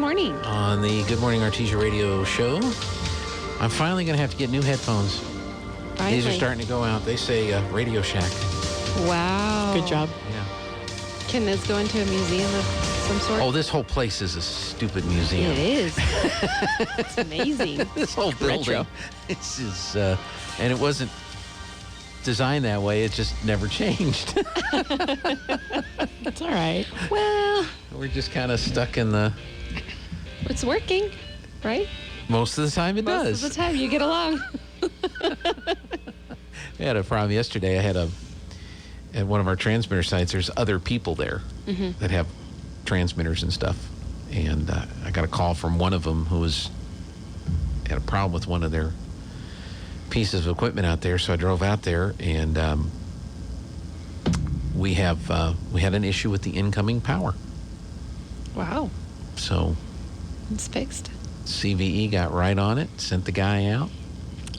morning. On the Good Morning Artesia radio show, I'm finally going to have to get new headphones. Finally. These are starting to go out. They say Radio Shack. Wow. Good job. Yeah. Can this go into a museum of some sort? Oh, this whole place is a stupid museum. It is. It's amazing. This whole building. Retro. This is, and it wasn't designed that way. It just never changed. That's all right. Well, We're just kind of stuck in the... it's working, right? Most of the time it does. Most of the time you get along. We had a problem yesterday. I had at one of our transmitter sites, there's other people there that have transmitters and stuff. And I got a call from one of them who had a problem with one of their pieces of equipment out there. So I drove out there, and we had an issue with the incoming power. Wow. So It's fixed. CVE got right on it, sent the guy out.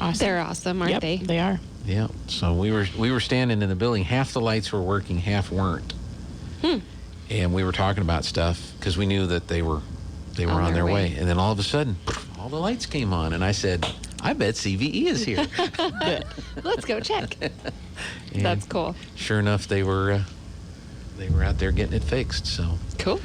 Awesome. They're awesome, aren't Yep, they? They are. Yeah. So we were standing in the building. Half the lights were working, half weren't. And we were talking about stuff because we knew that they were on their way. And then all of a sudden, all the lights came on, and I said, "I bet CVE is here." Good. Let's go check. And That's cool. Sure enough, they were out there getting it fixed. So Cool.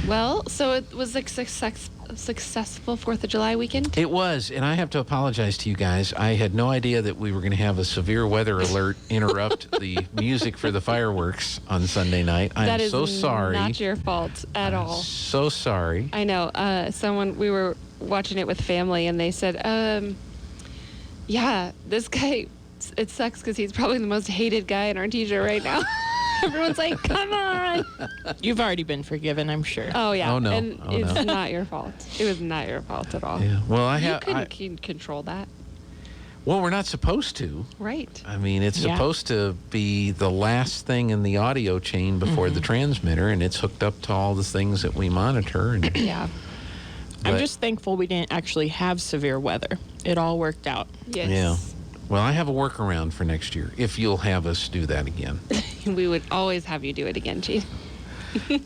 Well, so it was a successful 4th of July weekend? it was, and I have to apologize to you guys. I had no idea that we were going to have a severe weather alert interrupt the music for the fireworks on Sunday night. I'm That is so sorry. not your fault at all. So sorry. I know. We were watching it with family, and they said, yeah, this guy, it sucks because he's probably the most hated guy in Artesia right now. Everyone's like, come on. You've already been forgiven, I'm sure. Oh, yeah. Oh, no. And Oh, it's no. not your fault. It was not your fault at all. Yeah. Well, You couldn't control that. Well, we're not supposed to. Right. I mean, it's Yeah. supposed to be the last thing in the audio chain before the transmitter, and it's hooked up to all the things that we monitor. And Yeah. I'm but- just thankful we didn't actually have severe weather. It all worked out. Yes. Yeah. Well, I have a workaround for next year, if you'll have us do that again. We would always have you do it again, Chief.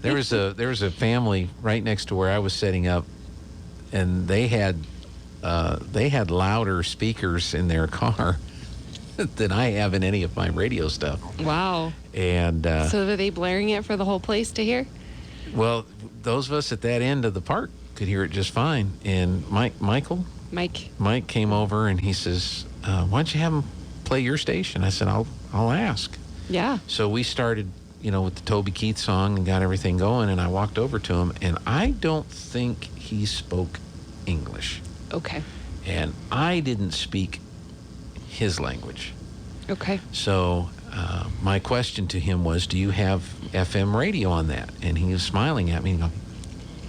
There was a family right next to where I was setting up, and they had louder speakers in their car than I have in any of my radio stuff. Wow. And So were they blaring it for the whole place to hear? well, those of us at that end of the park could hear it just fine. And Mike came over and he says, "Why don't you have him play your station?" I said, "I'll ask." Yeah. So we started, with the Toby Keith song and got everything going, and I walked over to him, and I don't think he spoke English. Okay. And I didn't speak his language. Okay. So my question to him was, "Do you have FM radio on that?" And he was smiling at me and going,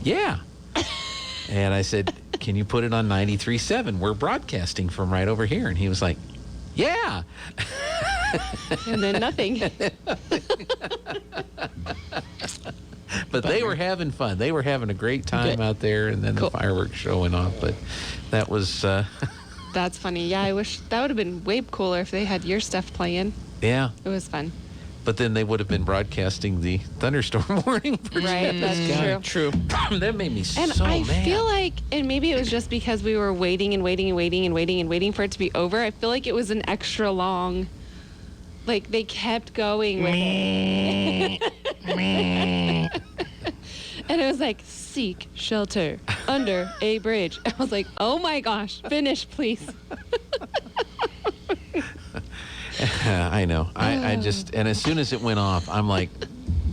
"Yeah." And I said, "Can you put it on 93.7? We're broadcasting from right over here." And he was like, "Yeah." And then nothing. But they were having fun. They were having a great time Good. out there, and then Cool. the fireworks showing off. But that was, That's funny. Yeah, I wish that would have been way cooler if they had your stuff playing. yeah. It was fun. But then they would have been broadcasting the thunderstorm warning. Right, that's true. That made me And so I mad. feel like, and maybe it was just because we were waiting and waiting and waiting and waiting and waiting for it to be over. I feel like it was an extra long, like they kept going with it. And it was like, seek shelter under a bridge. I was like, oh my gosh, finish, please. I know. I just, and as soon as it went off, I'm like,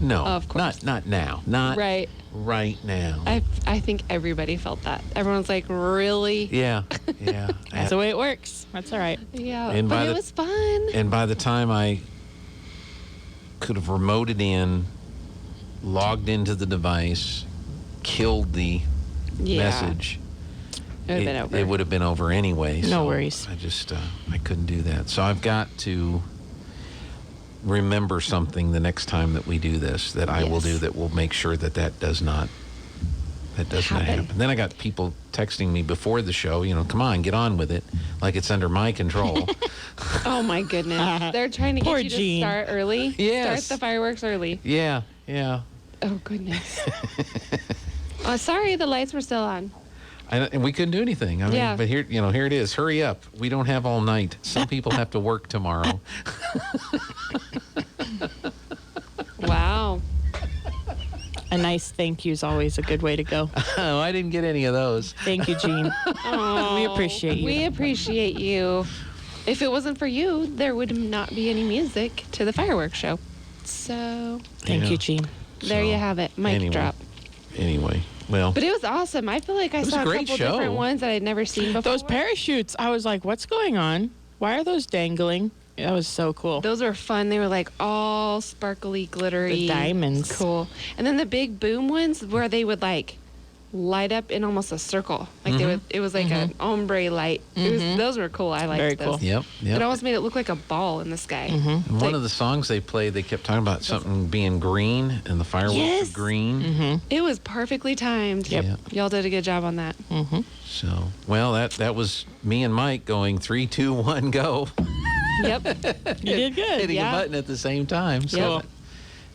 no, Of course. not now, not Right. right now. I think everybody felt that. Everyone's like, really? Yeah. That's the way it works. That's all right. Yeah. And by But it the- was fun. And by the time I could have remoted in, logged into the device, killed the Yeah. message, It would have been over. It would have been over anyway. No so worries. I just, I couldn't do that. So I've got to remember something the next time that we do this that I will Yes. do that will make sure that does not happen. Then I got people texting me before the show, come on, get on with it, like it's under my control. Oh my goodness. They're trying to Poor get you Gene. to start early. Yes. Start the fireworks early. Yeah. Oh goodness. Oh, sorry, the lights were still on. And we couldn't do anything. I mean, Yeah. but here it is. Hurry up. We don't have all night. Some people have to work tomorrow. Wow. A nice thank you is always a good way to go. Oh, I didn't get any of those. Thank you, Jean. Oh, We appreciate you. We appreciate you. If it wasn't for you, there would not be any music to the fireworks show. So Thank you, Jean. there you have it. Mic drop. Anyway, well, But it was awesome. I feel like I was saw a a great couple show. different ones that I'd never seen before. Those parachutes, I was like, what's going on? Why are those dangling? That was so cool. Those were fun. They were like all sparkly, glittery. The diamonds. Cool. And then the big boom ones where they would like light up in almost a circle. Like they would, it was like an ombre light. Those were cool. I liked Very those. cool. yep. It almost made it look like a ball in the sky. And one of the songs they played, they kept talking about something being green and the fireworks Yes. were green. It was perfectly timed. Yep. Y'all did a good job on that. So, well, that was me and Mike going 3, 2, 1, go, Yep. You did good. hitting Yeah. a button at the same time. So Yep.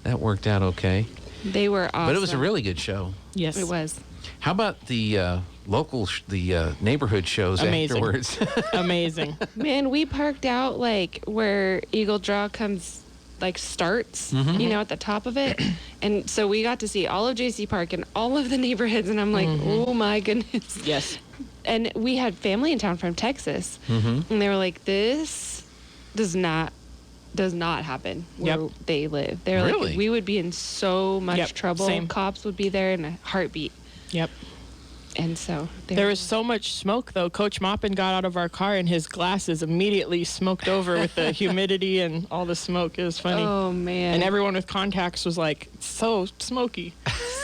that worked out okay. They were awesome. But it was a really good show. Yes. It was. How about the neighborhood shows Amazing. afterwards? Amazing. Man, we parked out like where Eagle Draw comes, like starts, you know, at the top of it. And so we got to see all of JC Park and all of the neighborhoods. And I'm like, oh my goodness. Yes. And we had family in town from Texas. And they were like, this does not happen where Yep. they live. They're Really? like, we would be in so much Yep, trouble. same. Cops would be there in a heartbeat. Yep. And so There was so much smoke, though. Coach Maupin got out of our car, and his glasses immediately smoked over with the humidity and all the smoke. It was funny. Oh man. And everyone with contacts was like, so smoky.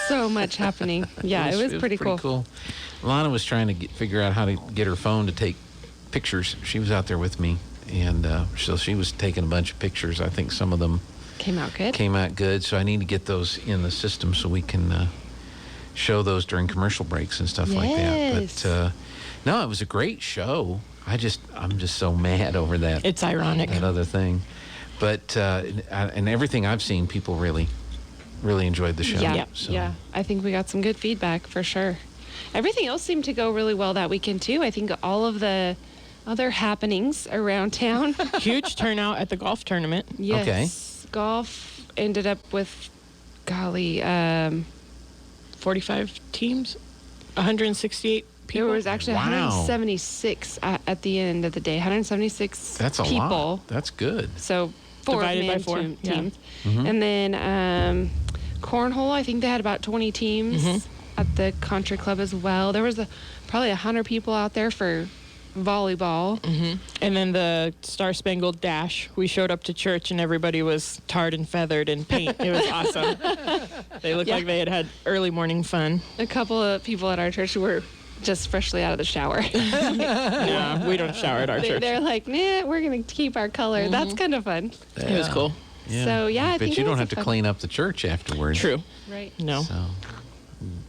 So much happening. Yeah, it was pretty cool. Lana was trying to figure out how to get her phone to take pictures. She was out there with me, and so she was taking a bunch of pictures. I think some of them Came out good. came out good, so I need to get those in the system so we can show those during commercial breaks and stuff like that. Yes. But no, it was a great show. I'm just so mad over that. It's ironic. That other thing. But and everything I've seen, people really enjoyed the show. Yeah, Yep. So, yeah. I think we got some good feedback for sure. Everything else seemed to go really well that weekend too. I think all of the other happenings around town. Huge turnout at the golf tournament. Yes. Golf ended up with, golly, 45 teams, 168 people. there was actually Wow. 176 at the end of the day. 176 That's a people. lot. That's good. So Divided by four-man four, yeah. teams. And then cornhole, I think they had about 20 teams at the country club as well. There was probably 100 people out there for volleyball. And then the Star Spangled Dash. We showed up to church and everybody was tarred and feathered in paint. It was awesome. They looked Yeah. like they had had early morning fun. A couple of people at our church who were just freshly out of the shower. No, we don't shower at our church. They're like, nah, we're going to keep our color. That's kind of fun. It was cool. So, yeah, I But think you it don't was have a to fun- clean up the church afterwards. True. Right. No. So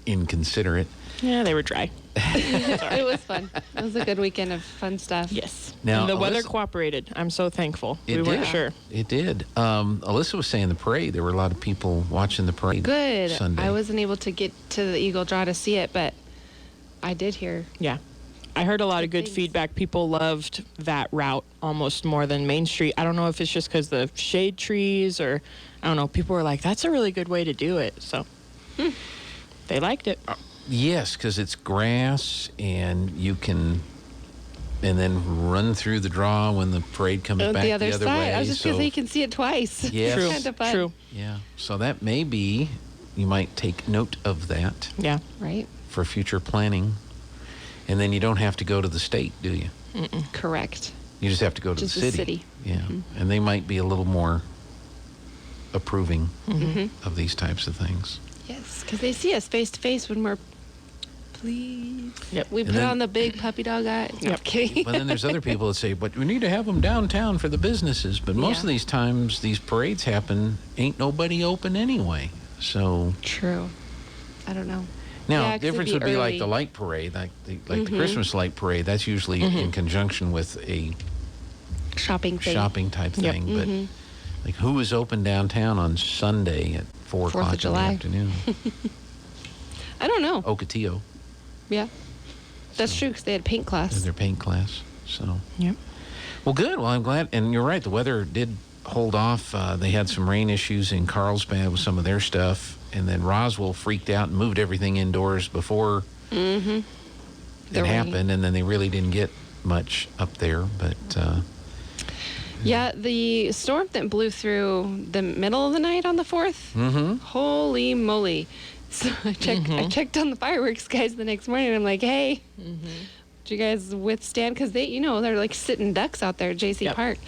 inconsiderate. Yeah, they were dry. It was fun. It was a good weekend of fun stuff. Yes. Now, and the weather Alyssa- cooperated. I'm so thankful. It we weren't did. sure. It did. Alyssa was saying the parade. There were a lot of people watching the parade. Good. Sunday. I wasn't able to get to the Eagle Draw to see it, but I did hear. Yeah. I heard a lot of good Thanks. feedback. People loved that route almost more than Main Street. I don't know if it's just because the shade trees or, I don't know. People were like, that's a really good way to do it. So they liked it. Yes, because it's grass, and you can, and then run through the draw when the parade comes back The other side. way. I was just going to say you can see it twice. Yes. True. Kind of fun. True. Yeah. So that may be, you might take note of that Yeah. Right? for future planning, and then you don't have to go to the state, do you? Correct. You just have to go to Just the the city. city. Yeah, and they might be a little more approving of these types of things. Yes, because they see us face to face when we're please. Yep. We And put then- on the big puppy dog eye. No, I'm kidding. But then there's other people that say, but we need to have them downtown for the businesses. But most Yeah. of these times these parades happen, ain't nobody open anyway. So True. I don't know. now, Yeah, 'cause it'd difference be would be like early. the light parade, like the Christmas light parade. That's usually in conjunction with a Shopping thing. shopping type Yep. thing. But like, who is open downtown on Sunday at 4 4th of o'clock in the July. afternoon? I don't know. Ocotillo. Yeah. That's true, because they had paint In class. their paint class. So. Yep. Well, good. Well, I'm glad. And you're right. The weather did hold off. They had some rain issues in Carlsbad with some of their stuff. And then Roswell freaked out and moved everything indoors before it happened. And then they really didn't get much up there. But Yeah, the storm that blew through the middle of the night on the 4th, holy moly. So I checked on the fireworks guys the next morning, and I'm like, hey, did you guys withstand? Because they're like sitting ducks out there at JC Park.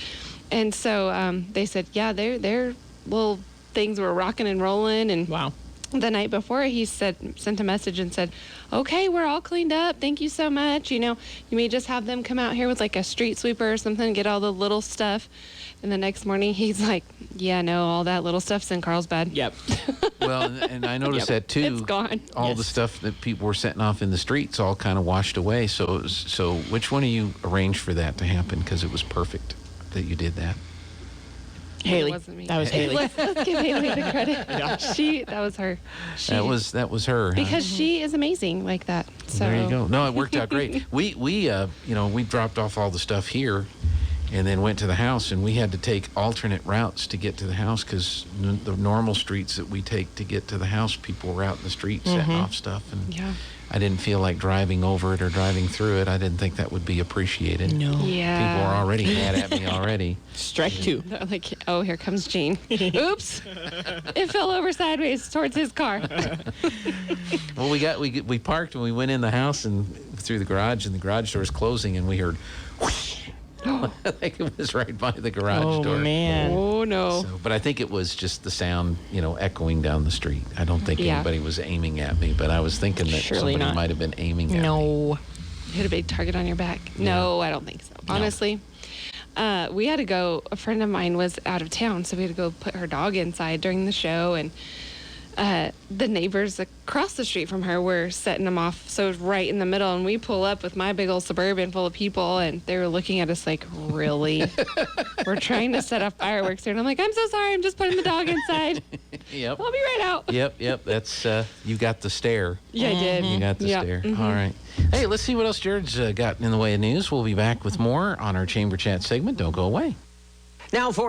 And so they said, yeah, their little things were rocking and rolling. And Wow. the night before, he sent a message and said, okay, we're all cleaned up. Thank you so much. You may just have them come out here with like a street sweeper or something, get all the little stuff. And the next morning, he's like, yeah, no, all that little stuff's in Carlsbad. Yep. well, and I noticed that too. It's gone. All the stuff that people were setting off in the streets all kind of washed away. So which one of you arranged for that to happen? Because it was perfect that you did that. Haley. It wasn't me. That was Haley. Let's give Haley the credit. That was her. That was her. Huh? Because she is amazing like that. So There you go. No, it worked out great. We dropped off all the stuff here, and then went to the house, and we had to take alternate routes to get to the house because the normal streets that we take to get to the house, people were out in the street setting off stuff, and Yeah. I didn't feel like driving over it or driving through it. I didn't think that would be appreciated. No. Yeah. People are already mad at me already. Strike 2. They're like, oh, here comes Gene. Oops. It fell over sideways towards his car. Well, we parked and we went in the house and through the garage, and the garage door was closing, and we heard whoosh. I think it was right by the garage door. Oh, man. Oh, no. So, but I think it was just the sound, echoing down the street. I don't think Yeah. anybody was aiming at me, but I was thinking that Surely somebody not. might have been aiming at me. No. You had a big target on your back. No, I don't think so. Honestly, we had to go. A friend of mine was out of town, so we had to go put her dog inside during the show, and the neighbors across the street from her were setting them off, so it was right in the middle, and we pull up with my big old Suburban full of people, and they were looking at us like, really? We're trying to set off fireworks here, and I'm like, I'm so sorry, I'm just putting the dog inside. Yep. I'll be right out. Yep. That's you got the stare. Yeah, I did. You got the stare. All right. Hey, let's see what else Jared's got in the way of news. We'll be back with more on our Chamber Chat segment. Don't go away. Now for